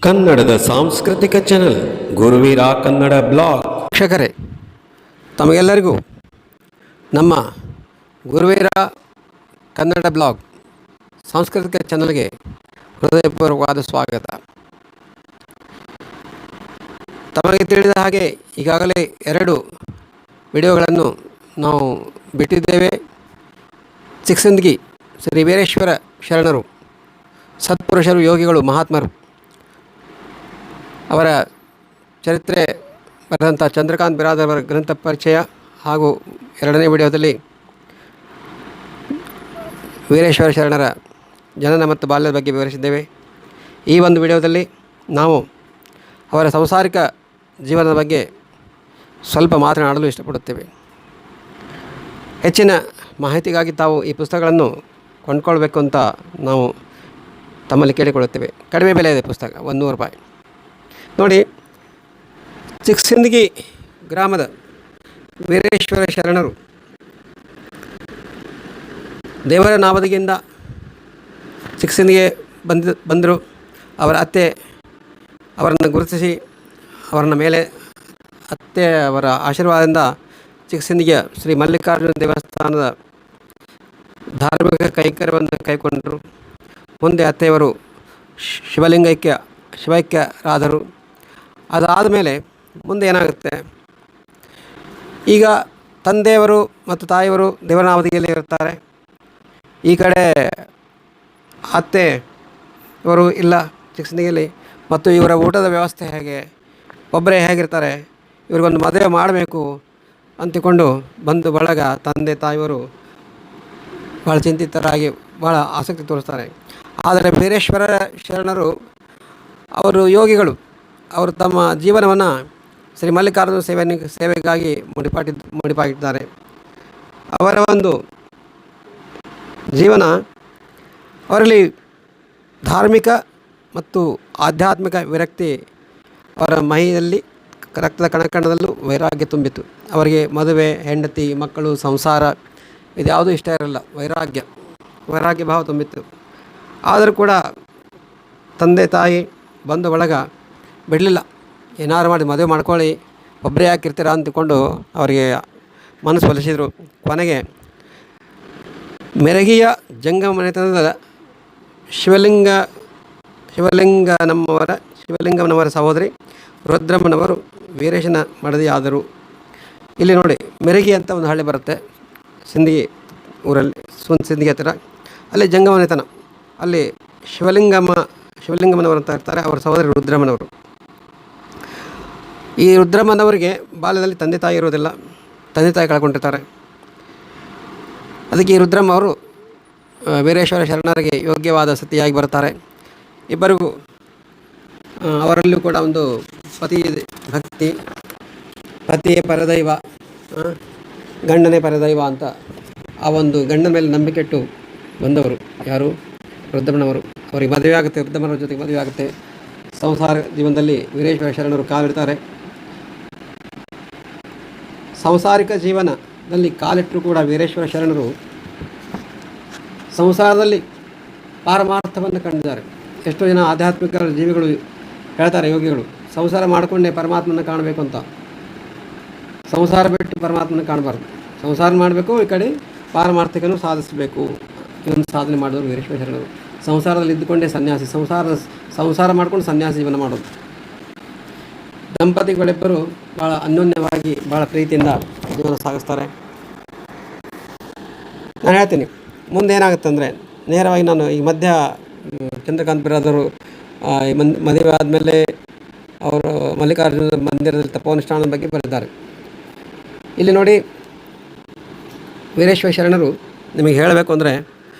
ಕನ್ನಡದ ಸಾಂಸ್ಕೃತಿಕ channel Guruveera Kannada blog. ವೀಕ್ಷಕರೇ, ತಮಗೆಲ್ಲರಿಗೂ ನಮ್ಮ ಗುರುವೀರ ಕನ್ನಡ ಬ್ಲಾಗ್ ಸಾಂಸ್ಕೃತಿಕ ಚಾನಲ್ಗೆ ಹೃದಯಪೂರ್ವಕವಾದ ಸ್ವಾಗತ. ತಮಗೆ ತಿಳಿದ ಹಾಗೆ ಈಗಾಗಲೇ 2 ವಿಡಿಯೋಗಳನ್ನು ನಾವು ಬಿಟ್ಟಿದ್ದೇವೆ. ಚಿಕ್ಕಸಿಂದಗಿ ಶ್ರೀ ವೀರೇಶ್ವರ ಶರಣರು, ಸತ್ಪುರುಷರು, ಯೋಗಿಗಳು, ಮಹಾತ್ಮರು ಅವರ ಚರಿತ್ರೆ ಬರೆದಂಥ ಚಂದ್ರಕಾಂತ್ ಬಿರಾದರ್ ಅವರ ಗ್ರಂಥ ಪರಿಚಯ ಹಾಗೂ 2ನೇ ವಿಡಿಯೋದಲ್ಲಿ ವೀರೇಶ್ವರ ಶರಣರ ಜನನ ಮತ್ತು ಬಾಲ್ಯದ ಬಗ್ಗೆ ವಿವರಿಸಿದ್ದೇವೆ. ಈ ಒಂದು ವಿಡಿಯೋದಲ್ಲಿ ನಾವು ಅವರ ಸಂಸಾರಿಕ ಜೀವನದ ಬಗ್ಗೆ ಸ್ವಲ್ಪ ಮಾತನಾಡಲು ಇಷ್ಟಪಡುತ್ತೇವೆ. ಹೆಚ್ಚಿನ ಮಾಹಿತಿಗಾಗಿ ತಾವು ಈ ಪುಸ್ತಕಗಳನ್ನು ಕೊಂಡ್ಕೊಳ್ಬೇಕು ಅಂತ ನಾವು ತಮ್ಮಲ್ಲಿ ಕೇಳಿಕೊಳ್ಳುತ್ತೇವೆ. ಕಡಿಮೆ ಬೆಲೆ ಇದೆ ಪುಸ್ತಕ, 100 ರೂಪಾಯಿ. ನೋಡಿ, ಚಿಕ್ಕಸಿಂದಗಿ ಗ್ರಾಮದ ವೀರೇಶ್ವರ ಶರಣರು ದೇವರ ನಾವದಗಿಯಿಂದ ಚಿಕ್ಕಸಿಂದಗಿಗೆ ಬಂದರು. ಅವರ ಅತ್ತೆ ಅವರನ್ನು ಗುರುತಿಸಿ ಅವರನ್ನ ಮೇಲೆ ಅತ್ತೆ ಅವರ ಆಶೀರ್ವಾದದಿಂದ ಚಿಕ್ಕಸಿಂದಗಿಯ ಶ್ರೀ ಮಲ್ಲಿಕಾರ್ಜುನ ದೇವಸ್ಥಾನದ ಧಾರ್ಮಿಕ ಕೈಂಕರ್ಯವನ್ನು ಕೈಗೊಂಡರು. ಮುಂದೆ ಅತ್ತೆಯವರು ಶಿವೈಕ್ಯರಾದರು. ಅದಾದ ಮೇಲೆ ಮುಂದೆ ಏನಾಗುತ್ತೆ, ಈಗ ತಂದೆಯವರು ಮತ್ತು ತಾಯಿಯವರು ದೇವರನಾವದಿಯಲ್ಲಿ ಇರ್ತಾರೆ. ಈ ಕಡೆ ಅತ್ತೆಯವರು ಇಲ್ಲ ಚಿಕ್ಕಸಿಂದಗಿಯಲ್ಲಿ. ಮತ್ತು ಇವರ ಊಟದ ವ್ಯವಸ್ಥೆ ಹೇಗೆ, ಒಬ್ಬರೇ ಹೇಗಿರ್ತಾರೆ, ಇವ್ರಿಗೊಂದು ಮದುವೆ ಮಾಡಬೇಕು ಅಂತಿಕೊಂಡು ಬಂದು ಬಳಗ ತಂದೆ ತಾಯಿಯವರು ಭಾಳ ಚಿಂತಿತರಾಗಿ ಭಾಳ ಆಸಕ್ತಿ ತೋರಿಸ್ತಾರೆ. ಆದರೆ ವೀರೇಶ್ವರ ಶರಣರು ಅವರು ಯೋಗಿಗಳು, ಅವರು ತಮ್ಮ ಜೀವನವನ್ನು ಶ್ರೀ ಮಲ್ಲಿಕಾರ್ಜುನ ಸೇವೆಗಾಗಿ ಮುಡಿಪಾಗಿದ್ದಾರೆ. ಅವರ ಒಂದು ಜೀವನ, ಅವರಲ್ಲಿ ಧಾರ್ಮಿಕ ಮತ್ತು ಆಧ್ಯಾತ್ಮಿಕ ವಿರಕ್ತಿ, ಅವರ ಮೈಯಲ್ಲಿ ರಕ್ತದ ಕಣಕಣದಲ್ಲೂ ವೈರಾಗ್ಯ ತುಂಬಿತು. ಅವರಿಗೆ ಮದುವೆ, ಹೆಂಡತಿ, ಮಕ್ಕಳು, ಸಂಸಾರ ಇದ್ಯಾವುದೂ ಇಷ್ಟ ಇರಲಿಲ್ಲ. ವೈರಾಗ್ಯ ಭಾವ ತುಂಬಿತ್ತು. ಆದರೂ ಕೂಡ ತಂದೆ ತಾಯಿ ಬಂಧು ಬಳಗ ಬಿಡಲಿಲ್ಲ. ಏನಾರು ಮಾಡಿ ಮದುವೆ ಮಾಡ್ಕೊಳ್ಳಿ, ಒಬ್ಬರೇ ಯಾಕಿರ್ತೀರ ಅಂದ್ಕೊಂಡು ಅವರಿಗೆ ಮನಸ್ಸು ಒಲಿಸಿದರು. ಕೊನೆಗೆ ಮೆರಗಿಯ ಜಂಗಮನೆತನದ ಶಿವಲಿಂಗಮ್ಮನವರ ಸಹೋದರಿ ರುದ್ರಮ್ಮನವರು ವೀರೇಶನ ಮಡದಿಯಾದರು. ಇಲ್ಲಿ ನೋಡಿ, ಮೆರಗಿ ಅಂತ ಒಂದು ಹಳ್ಳಿ ಬರುತ್ತೆ ಸಿಂದಗಿ ಊರಲ್ಲಿ, ಸಿಂದಗಿ ಹತ್ತಿರ. ಅಲ್ಲಿ ಜಂಗಮನೆತನ, ಅಲ್ಲಿ ಶಿವಲಿಂಗಮ್ಮನವರು ಅಂತ ಇರ್ತಾರೆ. ಅವರ ಸಹೋದರಿ ರುದ್ರಮ್ಮನವರು. ಈ ರುದ್ರಮ್ಮನವರಿಗೆ ಬಾಲ್ಯದಲ್ಲಿ ತಂದೆ ತಾಯಿ ಇರೋದಿಲ್ಲ, ತಂದೆ ತಾಯಿ ಕಳ್ಕೊಂಡಿರ್ತಾರೆ. ಅದಕ್ಕೆ ಈ ರುದ್ರಮ್ಮ ಅವರು ವೀರೇಶ್ವರ ಶರಣರಿಗೆ ಯೋಗ್ಯವಾದ ಸತಿಯಾಗಿ ಬರ್ತಾರೆ. ಇಬ್ಬರಿಗೂ ಅವರಲ್ಲೂ ಕೂಡ ಒಂದು ಪತಿ ಭಕ್ತಿ, ಪತಿಯೇ ಪರದೈವ, ಗಂಡನೇ ಪರದೈವ ಅಂತ ಆ ಒಂದು ಗಂಡನ ಮೇಲೆ ನಂಬಿಕೆ ಇಟ್ಟು ಬಂದವರು ಯಾರು, ರುದ್ರಮ್ಮನವರು. ಅವರಿಗೆ ಮದುವೆ ಆಗುತ್ತೆ, ರುದ್ರಮ್ಮನವ್ರ ಜೊತೆಗೆ ಮದುವೆ ಆಗುತ್ತೆ. ಸಂಸಾರ ಜೀವನದಲ್ಲಿ ವೀರೇಶ್ವರ ಶರಣರು ಕಾಲಿಡ್ತಾರೆ. ಸಂಸಾರಿಕ ಜೀವನದಲ್ಲಿ ಕಾಲಿಟ್ಟರು ಕೂಡ ವೀರೇಶ್ವರ ಶರಣರು ಸಂಸಾರದಲ್ಲಿ ಪಾರಮಾರ್ಥವನ್ನು ಕಂಡಿದ್ದಾರೆ. ಎಷ್ಟೋ ಜನ ಆಧ್ಯಾತ್ಮಿಕ ಜೀವಿಗಳು ಹೇಳ್ತಾರೆ, ಯೋಗಿಗಳು, ಸಂಸಾರ ಮಾಡಿಕೊಂಡೇ ಪರಮಾತ್ಮನ ಕಾಣಬೇಕು ಅಂತ. ಸಂಸಾರ ಬಿಟ್ಟು ಪರಮಾತ್ಮನ ಕಾಣಬಾರ್ದು, ಸಂಸಾರ ಮಾಡಬೇಕು, ಈ ಕಡೆ ಪಾರಮಾರ್ಥಿಕನೂ ಸಾಧಿಸಬೇಕು. ಇದೊಂದು ಸಾಧನೆ ಮಾಡಿದವರು ವೀರೇಶ್ವರ ಶರಣರು. ಸಂಸಾರದಲ್ಲಿ ಇದ್ದುಕೊಂಡೇ ಸನ್ಯಾಸಿ, ಸಂಸಾರ ಮಾಡ್ಕೊಂಡು ಸನ್ಯಾಸಿ ಜೀವನ ಮಾಡೋದು. ದಂಪತಿಗಳಿಬ್ಬರು ಭಾಳ ಅನ್ಯೋನ್ಯವಾಗಿ ಭಾಳ ಪ್ರೀತಿಯಿಂದ ಜೀವನ ಸಾಗಿಸ್ತಾರೆ. ನಾನು ಹೇಳ್ತೀನಿ, ಮುಂದೆ ಏನಾಗುತ್ತೆ ಅಂದರೆ, ನೇರವಾಗಿ ನಾನು ಈ ಮಧ್ಯ ಚಂದ್ರಕಾಂತ್ ಬಿರಾದರು ಮದುವೆ ಆದಮೇಲೆ ಅವರು ಮಲ್ಲಿಕಾರ್ಜುನ ಮಂದಿರದಲ್ಲಿ ತಪೋನುಷ್ಠಾನದ ಬಗ್ಗೆ ಬರೆದಿದ್ದಾರೆ. ಇಲ್ಲಿ ನೋಡಿ, ವೀರೇಶ್ವರ ಶರಣರು ನಿಮಗೆ ಹೇಳಬೇಕು ಅಂದರೆ,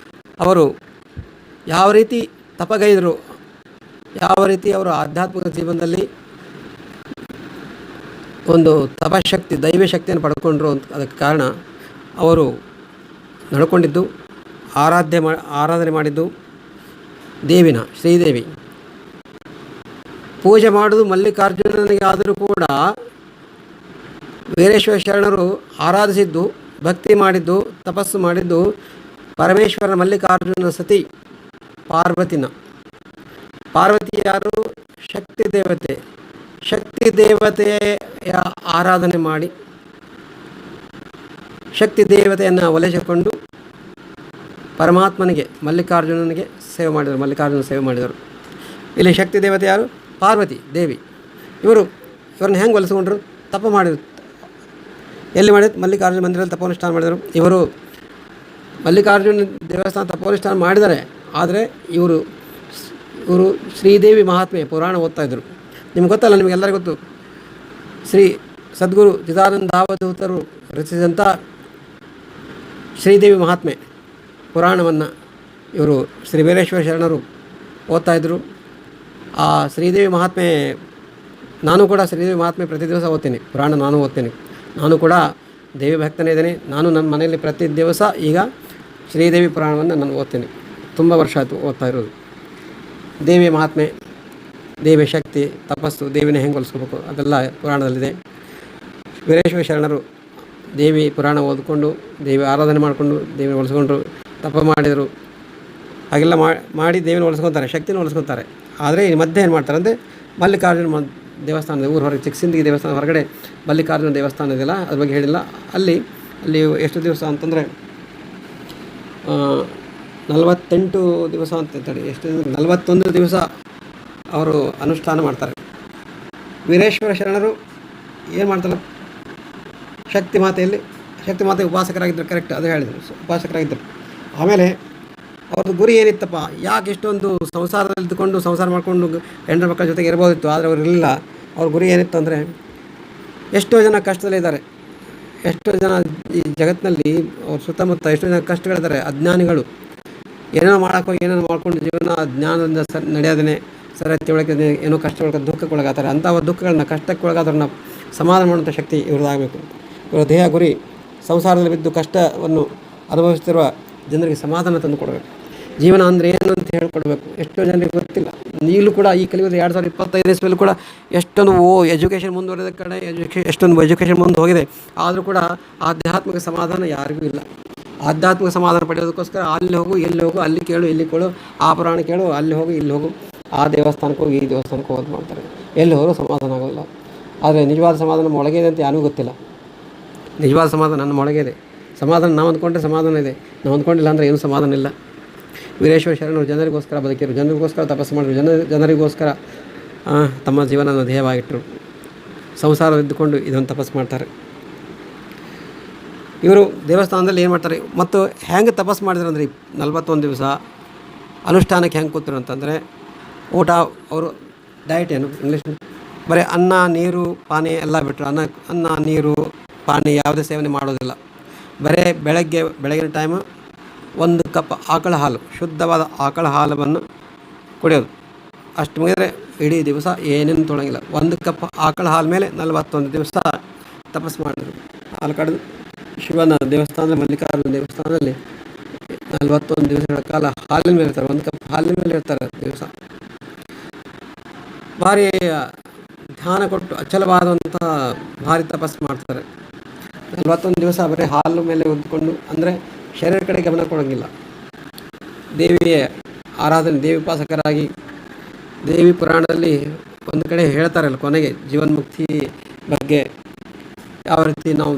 ಅವರು ಯಾವ ರೀತಿ ತಪಗೈದರು, ಯಾವ ರೀತಿ ಅವರು ಆಧ್ಯಾತ್ಮಿಕ ಜೀವನದಲ್ಲಿ ಒಂದು ತಪಶಕ್ತಿ, ದೈವ ಶಕ್ತಿಯನ್ನು ಪಡ್ಕೊಂಡ್ರು ಅಂತ. ಅದಕ್ಕೆ ಕಾರಣ ಅವರು ನಡ್ಕೊಂಡಿದ್ದು, ಆರಾಧನೆ ಮಾಡಿದ್ದು ದೇವಿನ ಶ್ರೀದೇವಿ, ಪೂಜೆ ಮಾಡೋದು ಮಲ್ಲಿಕಾರ್ಜುನನಿಗೆ. ಆದರೂ ಕೂಡ ವೀರೇಶ್ವರ ಶರಣರು ಆರಾಧಿಸಿದ್ದು, ಭಕ್ತಿ ಮಾಡಿದ್ದು, ತಪಸ್ಸು ಮಾಡಿದ್ದು ಪರಮೇಶ್ವರ ಮಲ್ಲಿಕಾರ್ಜುನ ಸತಿ ಪಾರ್ವತಿ ಯಾರು, ಶಕ್ತಿ ದೇವತೆಯ ಆರಾಧನೆ ಮಾಡಿ ಶಕ್ತಿ ದೇವತೆಯನ್ನು ಒಲಿಸಿಕೊಂಡು ಪರಮಾತ್ಮನಿಗೆ ಮಲ್ಲಿಕಾರ್ಜುನ ಸೇವೆ ಮಾಡಿದರು. ಇಲ್ಲಿ ಶಕ್ತಿ ದೇವತೆ ಯಾರು? ಪಾರ್ವತಿ ದೇವಿ. ಇವ್ರನ್ನ ಹೆಂಗೆ ಒಲಿಸ್ಕೊಂಡ್ರು? ತಪ ಮಾಡಿದ್ರು. ಎಲ್ಲಿ ಮಾಡಿದ್ರು? ಮಲ್ಲಿಕಾರ್ಜುನ ಮಂದಿರದಲ್ಲಿ ತಪೋನುಷ್ಠಾನ ಮಾಡಿದರು. ಇವರು ಮಲ್ಲಿಕಾರ್ಜುನ ದೇವಸ್ಥಾನ ತಪೋನುಷ್ಠಾನ ಮಾಡಿದ್ದಾರೆ. ಆದರೆ ಇವರು ಶ್ರೀದೇವಿ ಮಹಾತ್ಮೆ ಪುರಾಣ ಓದ್ತಾಯಿದ್ರು. ನಿಮ್ಗೆ ಗೊತ್ತಲ್ಲ, ನಿಮಗೆಲ್ಲರಿಗೂ ಗೊತ್ತು. ಶ್ರೀ ಸದ್ಗುರು ಚಿದಾನಂದ ಅವಧೂತರು ರಚಿಸಿದಂಥ ಶ್ರೀದೇವಿ ಮಹಾತ್ಮೆ ಪುರಾಣವನ್ನು ಇವರು ಶ್ರೀ ವೀರೇಶ್ವರ ಶರಣರು ಓದ್ತಾಯಿದ್ರು. ಆ ಶ್ರೀದೇವಿ ಮಹಾತ್ಮೆ, ನಾನು ಕೂಡ ಶ್ರೀದೇವಿ ಮಹಾತ್ಮೆ ಪ್ರತಿ ದಿವಸ ಓದ್ತೀನಿ. ಪುರಾಣ ನಾನು ಓದ್ತೀನಿ. ನಾನು ಕೂಡ ದೇವಿ ಭಕ್ತನೇ ಇದ್ದೇನೆ. ನಾನು ನನ್ನ ಮನೆಯಲ್ಲಿ ಪ್ರತಿ ದಿವಸ ಈಗ ಶ್ರೀದೇವಿ ಪುರಾಣವನ್ನು ನಾನು ಓದ್ತೀನಿ. ತುಂಬ ವರ್ಷ ಆಯಿತು ಓದ್ತಾ ಇರೋದು. ದೇವಿಯ ಮಹಾತ್ಮೆ, ದೇವಿಯ ಶಕ್ತಿ, ತಪಸ್ಸು, ದೇವಿನ ಹೆಂಗೆ ಹೊಲಿಸ್ಕೋಬೇಕು ಅದೆಲ್ಲ ಪುರಾಣದಲ್ಲಿದೆ. ವೀರೇಶ್ವರ ಶರಣರು ದೇವಿ ಪುರಾಣ ಓದಿಕೊಂಡು ದೇವಿ ಆರಾಧನೆ ಮಾಡಿಕೊಂಡು ದೇವಿನ ಹೊಲಿಸ್ಕೊಂಡ್ರು, ತಪ ಮಾಡಿದರು. ಹಾಗೆಲ್ಲ ಮಾಡಿ ದೇವಿನ ಹೊಲಿಸ್ಕೊತಾರೆ, ಶಕ್ತಿನ ಹೊಲಿಸ್ಕೊತಾರೆ. ಆದರೆ ಈ ಮಧ್ಯೆ ಏನು ಮಾಡ್ತಾರೆ ಅಂದರೆ ಮಲ್ಲಿಕಾರ್ಜುನ ದೇವಸ್ಥಾನದ ಊರು ಹೊರಗೆ ಚಿಕ್ಕಸಿಂದಗಿ ದೇವಸ್ಥಾನ ಹೊರಗಡೆ ಮಲ್ಲಿಕಾರ್ಜುನ ದೇವಸ್ಥಾನ ಇದೆಯಲ್ಲ, ಅದ್ರ ಬಗ್ಗೆ ಹೇಳಿಲ್ಲ. ಅಲ್ಲಿ ಎಷ್ಟು ದಿವಸ ಅಂತಂದರೆ 48 ದಿವಸ ಅಂತ ಎಷ್ಟು 41 ದಿವಸ ಅವರು ಅನುಷ್ಠಾನ ಮಾಡ್ತಾರೆ. ವೀರೇಶ್ವರ ಶರಣರು ಏನು ಮಾಡ್ತಾರೆ? ಶಕ್ತಿ ಮಾತೆ ಉಪಾಸಕರಾಗಿದ್ದರು. ಕರೆಕ್ಟ್, ಅದು ಹೇಳಿದರು, ಉಪಾಸಕರಾಗಿದ್ದರು. ಆಮೇಲೆ ಅವ್ರದ್ದು ಗುರಿ ಏನಿತ್ತಪ್ಪ? ಯಾಕೆ ಇಷ್ಟೊಂದು ಸಂಸಾರದಲ್ಲಿ ಇದ್ದುಕೊಂಡು ಸಂಸಾರ ಮಾಡಿಕೊಂಡು ಹೆಣ್ಣು ಮಕ್ಕಳ ಜೊತೆಗೆ ಇರ್ಬೋದಿತ್ತು, ಆದರೆ ಅವರು ಇರಲಿಲ್ಲ. ಅವ್ರ ಗುರಿ ಏನಿತ್ತು ಅಂದರೆ, ಎಷ್ಟೋ ಜನ ಕಷ್ಟದಲ್ಲಿದ್ದಾರೆ, ಎಷ್ಟೋ ಜನ ಈ ಜಗತ್ತಿನಲ್ಲಿ ಅವ್ರ ಸುತ್ತಮುತ್ತ ಎಷ್ಟೋ ಜನ ಕಷ್ಟಗಳಿದ್ದಾರೆ. ಅಜ್ಞಾನಿಗಳು ಏನೇನೋ ಮಾಡೋಕ್ಕೋಗಿ ಏನೇನೋ ಮಾಡ್ಕೊಂಡು ಜೀವನ ಜ್ಞಾನದಿಂದ ನಡೆಯೋದೇ ಸರಿಯಾಗಿ ಒಳಗೆ ಏನೋ ಕಷ್ಟಕ್ಕೆ ದುಃಖಕ್ಕೊಳಗಾತಾರೆ. ಅಂಥ ದುಃಖಗಳನ್ನ ಕಷ್ಟಕ್ಕೊಳಗಾದ್ರನ್ನ ಸಮಾಧಾನ ಮಾಡುವಂಥ ಶಕ್ತಿ ಇವ್ರದ್ದಾಗಬೇಕು. ಇವರ ದೇಹ ಗುರಿ ಸಂಸಾರದಲ್ಲಿ ಬಿದ್ದು ಕಷ್ಟವನ್ನು ಅನುಭವಿಸ್ತಿರುವ ಜನರಿಗೆ ಸಮಾಧಾನ ತಂದು ಕೊಡಬೇಕು. ಜೀವನ ಅಂದರೆ ಏನು ಅಂತ ಹೇಳ್ಕೊಡ್ಬೇಕು. ಎಷ್ಟೋ ಜನರಿಗೆ ಗೊತ್ತಿಲ್ಲ. ಈಗಲೂ ಕೂಡ ಈ ಕಲಿಯುವುದು 2025 ಇಸ್ವಿಯಲ್ಲಿ ಕೂಡ ಎಷ್ಟೊಂದು ಎಜುಕೇಷನ್ ಮುಂದುವರೆದ ಕಡೆ ಎಷ್ಟೊಂದು ಎಜುಕೇಷನ್ ಮುಂದೆ ಹೋಗಿದೆ. ಆದರೂ ಕೂಡ ಆಧ್ಯಾತ್ಮಿಕ ಸಮಾಧಾನ ಯಾರಿಗೂ ಇಲ್ಲ. ಆಧ್ಯಾತ್ಮಿಕ ಸಮಾಧಾನ ಪಡೆಯೋದಕ್ಕೋಸ್ಕರ ಅಲ್ಲಿ ಹೋಗು, ಎಲ್ಲಿ ಹೋಗು, ಅಲ್ಲಿ ಕೇಳು, ಇಲ್ಲಿ ಕೇಳು, ಆ ಪುರಾಣ ಕೇಳು, ಅಲ್ಲಿ ಹೋಗು, ಇಲ್ಲಿ ಹೋಗು, ಆ ದೇವಸ್ಥಾನಕ್ಕೆ ಹೋಗಿ ಈ ದೇವಸ್ಥಾನಕ್ಕೆ ಹೋಗಿ ಮಾಡ್ತಾರೆ. ಎಲ್ಲಿ ಹೋದರೂ ಸಮಾಧಾನ ಆಗೋಲ್ಲ. ಆದರೆ ನಿಜವಾದ ಸಮಾಧಾನ ನಮ್ಮ ಒಳಗೆ ಇದೆ ಅಂತ ಯಾರಿಗೂ ಗೊತ್ತಿಲ್ಲ. ನಿಜವಾದ ಸಮಾಧಾನ ನನ್ನ ಒಳಗೆ ಇದೆ. ಸಮಾಧಾನ ನಾವು ಅಂದ್ಕೊಂಡ್ರೆ ಸಮಾಧಾನ ಇದೆ, ನಾವು ಅಂದ್ಕೊಂಡಿಲ್ಲ ಅಂದರೆ ಏನೂ ಸಮಾಧಾನ ಇಲ್ಲ. ವೀರೇಶ್ವರ ಶರಣರು ಜನರಿಗೋಸ್ಕರ ಬದುಕಿರು, ಜನರಿಗೋಸ್ಕರ ತಪಸ್ಸು ಮಾಡಿದ್ರು, ಜನರಿಗೋಸ್ಕರ ತಮ್ಮ ಜೀವನವನ್ನು ಧ್ಯೇಯವಾಗಿಟ್ಟರು. ಸಂಸಾರವಿದ್ದುಕೊಂಡು ಇದನ್ನು ತಪಸ್ಸು ಮಾಡ್ತಾರೆ. ಇವರು ದೇವಸ್ಥಾನದಲ್ಲಿ ಏನು ಮಾಡ್ತಾರೆ ಮತ್ತು ಹೆಂಗೆ ತಪಸ್ಸು ಮಾಡಿದ್ರು ಅಂದರೆ 41 ದಿವಸ ಅನುಷ್ಠಾನಕ್ಕೆ ಹೆಂಗೆ ಕೂತರು ಅಂತಂದರೆ, ಊಟ ಅವರು ಡಯಟ್ ಏನು ಇಂಗ್ಲೀಷ್ ಬರೀ ಅನ್ನ ನೀರು ಪಾನೀಯ ಎಲ್ಲ ಬಿಟ್ಟರು. ಅನ್ನ ನೀರು ಪಾನೀಯ ಯಾವುದೇ ಸೇವನೆ ಮಾಡೋದಿಲ್ಲ. ಬರೀ ಬೆಳಗಿನ ಟೈಮು 1 ಕಪ್ ಆಕಳ ಹಾಲು, ಶುದ್ಧವಾದ ಆಕಳ ಹಾಲನ್ನು ಕುಡಿಯೋದು. ಅಷ್ಟು ಮುಗಿದರೆ ಇಡೀ ದಿವಸ ಏನೇನು ತೊಳಂಗಿಲ್ಲ. 1 ಕಪ್ ಆಕಳ ಹಾಲು ಮೇಲೆ 41 ದಿವಸ ತಪಸ್ಸು ಮಾಡಿದ್ರು. ಹಾಲು ಕಡಿದು ಶಿವನ ದೇವಸ್ಥಾನದಲ್ಲಿ, ಮಲ್ಲಿಕಾರ್ಜುನ ದೇವಸ್ಥಾನದಲ್ಲಿ 41 ದಿವಸಗಳ ಕಾಲ ಹಾಲಿನ ಮೇಲೆ ಇರ್ತಾರೆ. 1 ಕಪ್ ಹಾಲಿನ ಮೇಲೆ ಇರ್ತಾರೆ ದಿವಸ. ಭಾರಿ ಧ್ಯಾನ ಕೊಟ್ಟು ಅಚಲವಾದಂಥ ಭಾರಿ ತಪಸ್ಸು ಮಾಡ್ತಾರೆ. 41 ದಿವಸ ಬರೀ ಹಾಲು ಮೇಲೆ ಹೊಂದ್ಕೊಂಡು, ಅಂದರೆ ಶರೀರ ಕಡೆ ಗಮನ ಕೊಡೋಂಗಿಲ್ಲ. ದೇವಿಯ ಆರಾಧನೆ, ದೇವಿ ಉಪಾಸಕರಾಗಿ ದೇವಿ ಪುರಾಣದಲ್ಲಿ ಒಂದು ಕಡೆ ಹೇಳ್ತಾರಲ್ಲ ಕೊನೆಗೆ ಜೀವನ್ಮುಕ್ತಿ ಬಗ್ಗೆ, ಯಾವ ರೀತಿ ನಾವು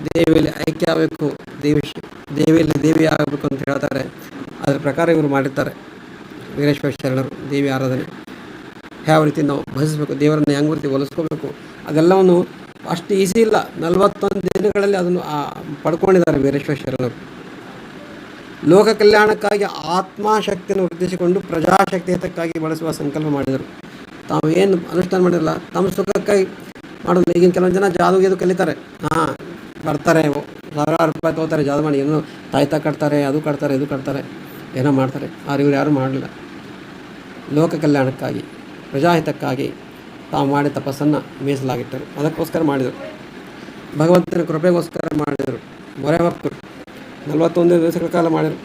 ದೇವಿಯಲ್ಲಿ ಐಕ್ಯ ಆಗಬೇಕು, ದೇವಿಯಲ್ಲಿ ದೇವಿ ಆಗಬೇಕು ಅಂತ ಹೇಳ್ತಾರೆ. ಅದರ ಪ್ರಕಾರ ಇವರು ಮಾಡಿರ್ತಾರೆ ವೀರೇಶ್ವರ ಶರಣರು. ದೇವಿ ಆರಾಧನೆ ಯಾವ ರೀತಿ ನಾವು ಭಜಿಸಬೇಕು, ದೇವರನ್ನು ಹೆಂಗೆ ರೀತಿ ಒಲಿಸ್ಕೋಬೇಕು, ಅದೆಲ್ಲವನ್ನು ಅಷ್ಟು ಈಸಿ ಇಲ್ಲ. 41 ದಿನಗಳಲ್ಲಿ ಅದನ್ನು ಪಡ್ಕೊಂಡಿದ್ದಾರೆ ವೀರೇಶ್ವರ ಶರಣರು. ಲೋಕ ಕಲ್ಯಾಣಕ್ಕಾಗಿ ಆತ್ಮಶಕ್ತಿಯನ್ನು ವೃದ್ಧಿಸಿಕೊಂಡು ಪ್ರಜಾಶಕ್ತಿ ಹಿತಕ್ಕಾಗಿ ಬಳಸುವ ಸಂಕಲ್ಪ ಮಾಡಿದರು. ತಾವು ಏನು ಅನುಷ್ಠಾನ ಮಾಡಿರಲ್ಲ, ತಮ್ಮ ಸುಖಕ್ಕಾಗಿ ಮಾಡೋದು. ಈಗಿನ ಕೆಲವೊಂದು ಜನ ಜಾದು ಕಲಿತಾರೆ, ಬರ್ತಾರೆ, ಸಾವಿರಾರು ರೂಪಾಯಿ ತೊಗೋತಾರೆ ಜಾದು ಮಾಡಿ, ಏನೋ ತಾಯ್ತಾ ಕಟ್ತಾರೆ, ಅದು ಕಟ್ತಾರೆ, ಇದು ಕಟ್ತಾರೆ, ಏನೋ ಮಾಡ್ತಾರೆ. ಆದ್ರೆ ಇವ್ರು ಯಾರೂ ಮಾಡಲಿಲ್ಲ. ಲೋಕ ಕಲ್ಯಾಣಕ್ಕಾಗಿ ಪ್ರಜಾಹಿತಕ್ಕಾಗಿ ತಾವು ಮಾಡಿ ತಪಸ್ಸನ್ನು ಮೀಸಲಾಗಿಟ್ಟರು. ಅದಕ್ಕೋಸ್ಕರ ಮಾಡಿದರು, ಭಗವಂತನ ಕೃಪೆಗೋಸ್ಕರ ಮಾಡಿದರು. ಮೊರೆ ಹೊಕ್ಕರು 41 ದಿವಸಗಳ ಕಾಲ ಮಾಡಿದರು.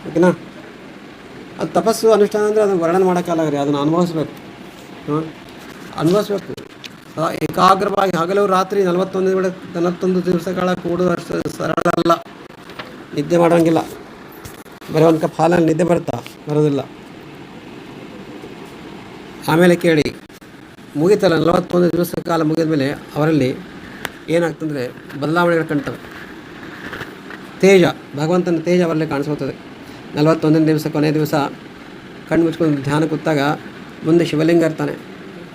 ಓಕೆನಾ? ಅದು ತಪಸ್ಸು ಅನುಷ್ಠಾನ ಅಂದರೆ ಅದನ್ನು ವರ್ಣನೆ ಮಾಡೋಕ್ಕಾಗಲ್ಲ, ಅದನ್ನು ಅನುಭವಿಸ್ಬೇಕು. ಅನುಭವಿಸ್ಬೇಕು ಏಕಾಗ್ರವಾಗಿ ಹಗಲು ರಾತ್ರಿ 41 ದಿವಸಗಳ ಕೂಡುವಷ್ಟು ಸರಳ ಅಲ್ಲ. ನಿದ್ದೆ ಮಾಡೋಂಗಿಲ್ಲ. ಬರೀ 1 ಕಪ್ ಹಾಲಲ್ಲಿ ನಿದ್ದೆ ಬರುತ್ತಾ? ಬರೋದಿಲ್ಲ. ಆಮೇಲೆ ಕೇಳಿ ಮುಗಿತಲ್ಲ 41 ದಿವಸ ಕಾಲ ಮುಗಿದ ಮೇಲೆ ಅವರಲ್ಲಿ ಏನಾಗ್ತಂದರೆ ಬದಲಾವಣೆಗಳು ಕಾಣ್ತವೆ. ತೇಜ, ಭಗವಂತನ ತೇಜ ಅವರಲ್ಲಿ ಕಾಣಿಸ್ಕೊಳ್ತದೆ. 41ನೇ ದಿವಸ ಕೊನೆಯ ದಿವಸ ಕಣ್ಣು ಮುಚ್ಕೊಂಡು ಧ್ಯಾನ ಕೂತಾಗ ಮುಂದೆ ಶಿವಲಿಂಗ ಇರ್ತಾನೆ,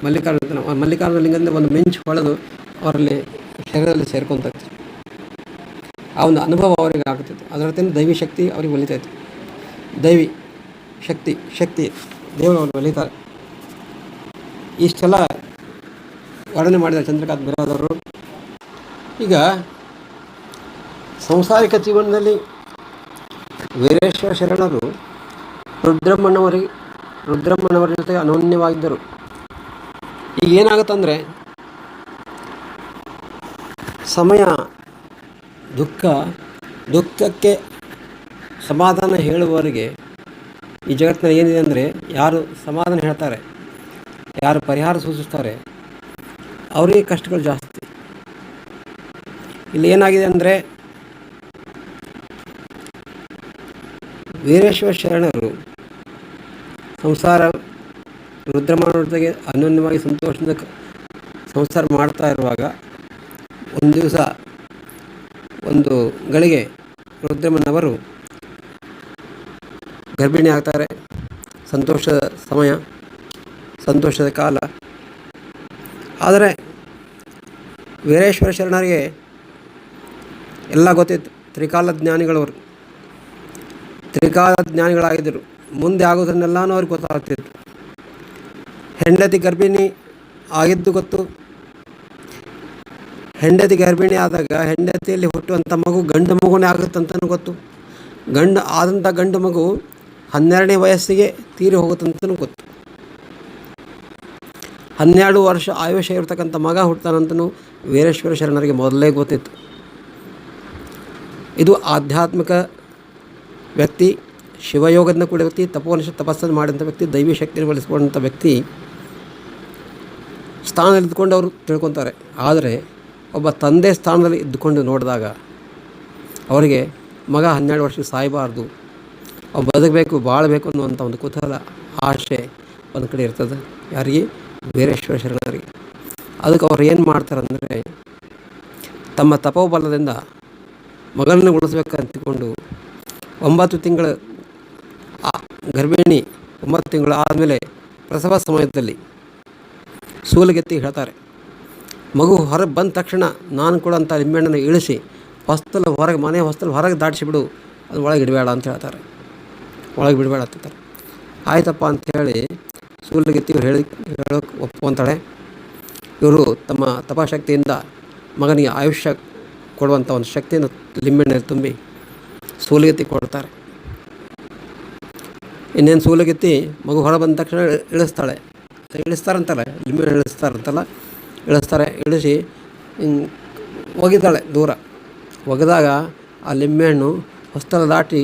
ಮಲ್ಲಿಕಾರ್ಜುನ ಲಿಂಗದಿಂದ ಒಂದು ಮಿಂಚು ಹೊಳೆದು ಅವರಲ್ಲಿ ಶರೀರದಲ್ಲಿ ಸೇರ್ಕೊತೈತೆ. ಆ ಒಂದು ಅನುಭವ ಅವರಿಗೆ ಆಗ್ತೈತೆ. ಅದರತ್ತಿನ ದೈವಿ ಶಕ್ತಿ ಅವ್ರಿಗೆ ಒಲಿತೈತೆ. ದೈವಿ ಶಕ್ತಿ ದೇವರು ಅವರು ಒಲಿತಾರೆ. ಇಷ್ಟೆಲ್ಲ ವರ್ಣನೆ ಮಾಡಿದ ಚಂದ್ರಕಾಂತ್ ಬಿರಾದವರು. ಈಗ ಸಂಸಾರಿಕ ಜೀವನದಲ್ಲಿ ವೀರೇಶ್ವರ ಶರಣರು ರುದ್ರಮ್ಮನವರ ಜೊತೆ ಅನನ್ಯವಾಗಿದ್ದರು. ಈಗ ಏನಾಗುತ್ತಂದರೆ ಸಮಯ ದುಃಖಕ್ಕೆ ಸಮಾಧಾನ ಹೇಳುವವರಿಗೆ ಈ ಜಗತ್ತಿನಲ್ಲಿ ಏನಿದೆ ಅಂದರೆ, ಯಾರು ಸಮಾಧಾನ ಹೇಳ್ತಾರೆ, ಯಾರು ಪರಿಹಾರ ಸೂಚಿಸ್ತಾರೆ ಅವರಿಗೆ ಕಷ್ಟಗಳು ಜಾಸ್ತಿ. ಇಲ್ಲಿ ಏನಾಗಿದೆ ಅಂದರೆ, ವೀರೇಶ್ವರ ಶರಣರು ರುದ್ರಮ್ಮನವರ ಜೊತೆಗೆ ಅನ್ಯೋನ್ಯವಾಗಿ ಸಂತೋಷದಿಂದ ಸಂಸಾರ ಮಾಡ್ತಾ ಇರುವಾಗ ಒಂದು ದಿವಸ ಒಂದು ಗಳಿಗೆ ರುದ್ರಮ್ಮನವರು ಗರ್ಭಿಣಿ ಆಗ್ತಾರೆ. ಸಂತೋಷದ ಸಮಯ, ಸಂತೋಷದ ಕಾಲ. ಆದರೆ ವೀರೇಶ್ವರ ಶರಣರಿಗೆ ಎಲ್ಲ ಗೊತ್ತಿತ್ತು. ತ್ರಿಕಾಲಜ್ಞಾನಿಗಳಾಗಿದ್ದರು. ಮುಂದೆ ಆಗೋದನ್ನೆಲ್ಲನೂ ಅವ್ರಿಗೆ ಗೊತ್ತಾಗ್ತಿತ್ತು. ಹೆಂಡತಿ ಗರ್ಭಿಣಿ ಆಗಿದ್ದು ಗೊತ್ತು. ಹೆಂಡತಿ ಗರ್ಭಿಣಿ ಆದಾಗ ಹೆಂಡತಿಯಲ್ಲಿ ಹುಟ್ಟುವಂಥ ಮಗು ಗಂಡು ಮಗುನೇ ಆಗುತ್ತಂತನೂ ಗೊತ್ತು. ಆದಂಥ ಗಂಡು ಮಗು 12ನೇ ವಯಸ್ಸಿಗೆ ತೀರಿ ಹೋಗುತ್ತಂತನೂ ಗೊತ್ತು. 12 ವರ್ಷ ಆಯುಷ್ಯ ಇರತಕ್ಕಂಥ ಮಗ ಹುಡ್ತಾನಂತನೂ ವೀರೇಶ್ವರ ಶರಣರಿಗೆ ಮೊದಲೇ ಗೊತ್ತಿತ್ತು. ಇದು ಆಧ್ಯಾತ್ಮಿಕ ವ್ಯಕ್ತಿ, ಶಿವಯೋಗದಿಂದ ಕೂಡಿದ ವ್ಯಕ್ತಿ, ತಪಸ್ಸನ್ನು ಮಾಡಿದಂಥ ವ್ಯಕ್ತಿ, ದೈವಿ ಶಕ್ತಿಯನ್ನು ಬಳಸಿಕೊಂಡಂಥ ವ್ಯಕ್ತಿ ಸ್ಥಾನದಲ್ಲಿ ಇದ್ದುಕೊಂಡು ಅವರು ತಿಳ್ಕೊತಾರೆ. ಆದರೆ ಒಬ್ಬ ತಂದೆ ಸ್ಥಾನದಲ್ಲಿ ಇದ್ದುಕೊಂಡು ನೋಡಿದಾಗ ಅವರಿಗೆ ಮಗ 12 ವರ್ಷಕ್ಕೆ ಸಾಯಬಾರ್ದು, ಅವ್ನು ಬದುಕಬೇಕು, ಬಾಳಬೇಕು ಅನ್ನುವಂಥ ಒಂದು ಕುತೂಹಲ, ಆಶೆ ಒಂದು ಕಡೆ ಇರ್ತದೆ. ಯಾರಿಗೆ? ವೀರೇಶ್ವರ ಶರಣರಿಗೆ. ಅದಕ್ಕೆ ಅವ್ರು ಏನು ಮಾಡ್ತಾರಂದರೆ, ತಮ್ಮ ತಪೋಬಲದಿಂದ ಮಗನನ್ನು ಉಳಿಸ್ಬೇಕಂತಕೊಂಡು 9 ತಿಂಗಳ ಗರ್ಭಿಣಿ 9 ತಿಂಗಳು ಆದಮೇಲೆ ಪ್ರಸವ ಸಮಯದಲ್ಲಿ ಸೂಲಗೆತ್ತಿ ಹೇಳ್ತಾರೆ, ಮಗು ಹೊರಗೆ ಬಂದ ತಕ್ಷಣ ನಾನು ಕೊಡೋಂಥ ಲಿಂಬೆಹಣ್ಣನ್ನು ಇಳಿಸಿ ಮನೆ ಹೊಸ್ತಲು ಹೊರಗೆ ದಾಟಿಸಿಬಿಡು, ಅದು ಒಳಗೆ ಇಡಬೇಡ ಅಂತ ಹೇಳ್ತಾರೆ. ಒಳಗೆ ಬಿಡಬೇಡ ಅಂತಾರೆ. ಆಯ್ತಪ್ಪ ಅಂಥೇಳಿ ಸೂಲಗೆತ್ತಿ ಇವ್ರು ಹೇಳೋಕೆ ಒಪ್ಕೊತಾಳೆ. ಇವರು ತಮ್ಮ ತಪಶಕ್ತಿಯಿಂದ ಮಗನಿಗೆ ಆಯುಷ್ಯ ಕೊಡುವಂಥ ಒಂದು ಶಕ್ತಿಯನ್ನು ಲಿಂಬೆಹಣ್ಣಲ್ಲಿ ತುಂಬಿ ಸೂಲಗೆತ್ತಿ ಕೊಡ್ತಾರೆ. ಇನ್ನೇನು ಸೂಲಗೆತ್ತಿ ಮಗು ಹೊರ ಬಂದ ತಕ್ಷಣ ಇಳಿಸ್ತಾರಂತಲ್ಲ, ಲಿಂಬೆಹಣ್ಣು ಇಳಿಸಿ ಒಗಿತಾಳೆ ದೂರ. ಒಗೆದಾಗ ಆ ಲಿಂಬೆಹಣ್ಣು ಹೊಸ್ತಲ ದಾಟಿ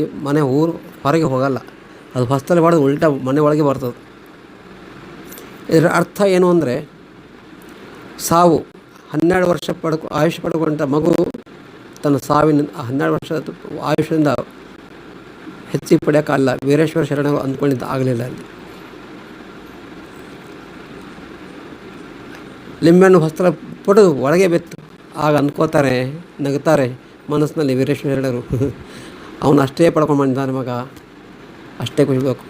ಹೊರಗೆ ಹೋಗಲ್ಲ, ಅದು ಹೊಸ್ತಲೆ ಹೊಡೆದು ಉಲ್ಟಾ ಮನೆ ಒಳಗೆ ಬರ್ತದೆ. ಇದರ ಅರ್ಥ ಏನು ಅಂದರೆ, ಸಾವು 12 ವರ್ಷ ಆಯುಷ್ಯ ಪಡ್ಕೊಂಡ ಮಗು ತನ್ನ ಸಾವಿನ 12 ವರ್ಷದ ಆಯುಷ್ಯದಿಂದ ಹೆಚ್ಚಿಗೆ ಪಡೆಯೋಕ್ಕಾಗಲ್ಲ. ವೀರೇಶ್ವರ ಶರಣರು ಅಂದ್ಕೊಂಡಿದ್ದು ಆಗಲಿಲ್ಲ. ಅಲ್ಲಿ ಲಿಂಬೆಹಣ್ಣು ಹೊಸ್ತಲ ಪಡೆದು ಒಳಗೆ ಬೆತ್ತು. ಆಗ ಅಂದ್ಕೋತಾರೆ, ನಗ್ತಾರೆ ಮನಸ್ಸಿನಲ್ಲಿ ವೀರೇಶ್ವರ ಶರಣರು, ಅವನು ಅಷ್ಟೇ ಪಡ್ಕೊಂಡು ಬಂದಿದ್ದಾನೆ ಮಗ, ಅಷ್ಟೇ ಖುಷಿಬೇಕು.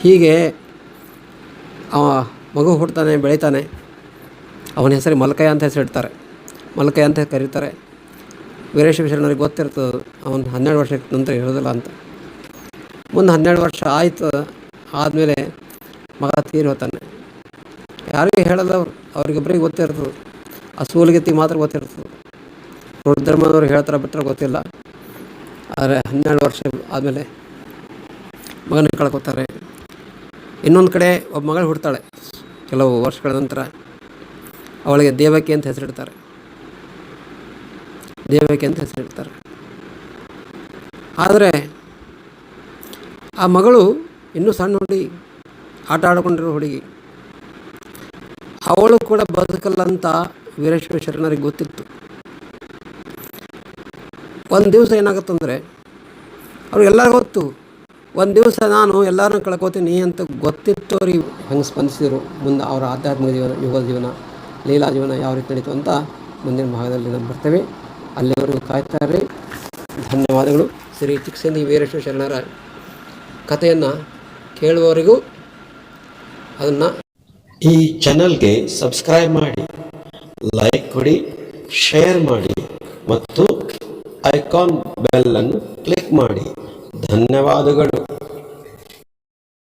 ಹೀಗೆ ಅವ ಮಗು ಹುಡ್ತಾನೆ, ಬೆಳೀತಾನೆ. ಅವನ ಹೆಸರು ಮಲ್ಕಯ್ಯ ಅಂತ ಹೆಸರಿಡ್ತಾರೆ. ಮಲ್ಕಯ್ಯ ಅಂತ ಕರೀತಾರೆ. ವೀರೇಶ್ವರ ಶರಣರಿಗೆ ಗೊತ್ತಿರ್ತದೆ ಅವನು 12 ವರ್ಷಕ್ಕೆ ನಂತರ ಇರೋದಿಲ್ಲ ಅಂತ. ಮುಂದೆ 12 ವರ್ಷ ಆಯಿತು. ಆದಮೇಲೆ ಮಗ ತೀರಿ ಹೋಗ್ತಾನೆ. ಯಾರಿಗೂ ಹೇಳಲ್ಲ ಅವ್ರಿಗೊಬ್ಬರಿಗೆ ಗೊತ್ತಿರ್ತದೆ. ಆ ಸೂಲಗೆತ್ತಿಗೆ ಮಾತ್ರ ಗೊತ್ತಿರ್ತದೆ. ರುದ್ರಮ್ಮನವ್ರು ಹೇಳ್ತಾರೆ ಬಿಟ್ಟರೆ ಗೊತ್ತಿಲ್ಲ. ಆದರೆ 12 ವರ್ಷ ಆದಮೇಲೆ ಮಗನ ಕಳ್ಕೊತಾರೆ. ಇನ್ನೊಂದು ಕಡೆ ಒಬ್ಬ ಮಗಳು ಹುಡ್ತಾಳೆ. ಕೆಲವು ವರ್ಷಗಳ ನಂತರ ಅವಳಿಗೆ ದೇವಕಿ ಅಂತ ಹೆಸರಿಡ್ತಾರೆ. ಆದರೆ ಆ ಮಗಳು ಇನ್ನೂ ಸಣ್ಣ ಹುಡುಗಿ, ಆಟ ಆಡಿಕೊಂಡಿರೋ ಹುಡುಗಿ. ಅವಳು ಕೂಡ ಬದುಕಲ್ಲ ಅಂತ ವೀರೇಶ್ವರ ಶರಣರಿಗೆ ಗೊತ್ತಿತ್ತು. ಒಂದು ದಿವಸ ಏನಾಗುತ್ತಂದರೆ, ಅವ್ರಿಗೆಲ್ಲರಿಗೂ ಗೊತ್ತು ಒಂದು ದಿವಸ ನಾನು ಎಲ್ಲರನ್ನೂ ಕಳ್ಕೊತೀನಿ ಅಂತ ಗೊತ್ತಿತ್ತು ಅವ್ರಿಗೆ ಹೆಂಗೆ ಸ್ಪಂದಿಸಿದರು, ಮುಂದೆ ಅವರ ಆಧ್ಯಾತ್ಮಿಕ ಜೀವನ, ಯುಗ ಜೀವನ, ಲೀಲಾ ಜೀವನ ಯಾವ ರೀತಿ ನಡೀತು ಅಂತ ಮುಂದಿನ ಭಾಗದಲ್ಲಿ ನಾವು ಬರ್ತೇವೆ. ಅಲ್ಲಿವರೆಗೂ ಕಾಯ್ತಾರೆ. ಧನ್ಯವಾದಗಳು. ಶ್ರೀ ಚಿಕ್ಕಸಂದಿ ವೀರೇಶ್ವರ ಶರಣರ ಕಥೆಯನ್ನು ಕೇಳುವವರಿಗೂ ಅದನ್ನು ಈ ಚಾನಲ್ಗೆ ಸಬ್ಸ್ಕ್ರೈಬ್ ಮಾಡಿ, ಲೈಕ್ ಕೊಡಿ, ಶೇರ್ ಮಾಡಿ ಮತ್ತು ಐಕಾನ್ ಬೆಲ್ ಅನ್ನು ಕ್ಲಿಕ್ ಮಾಡಿ. ಧನ್ಯವಾದಗಳು.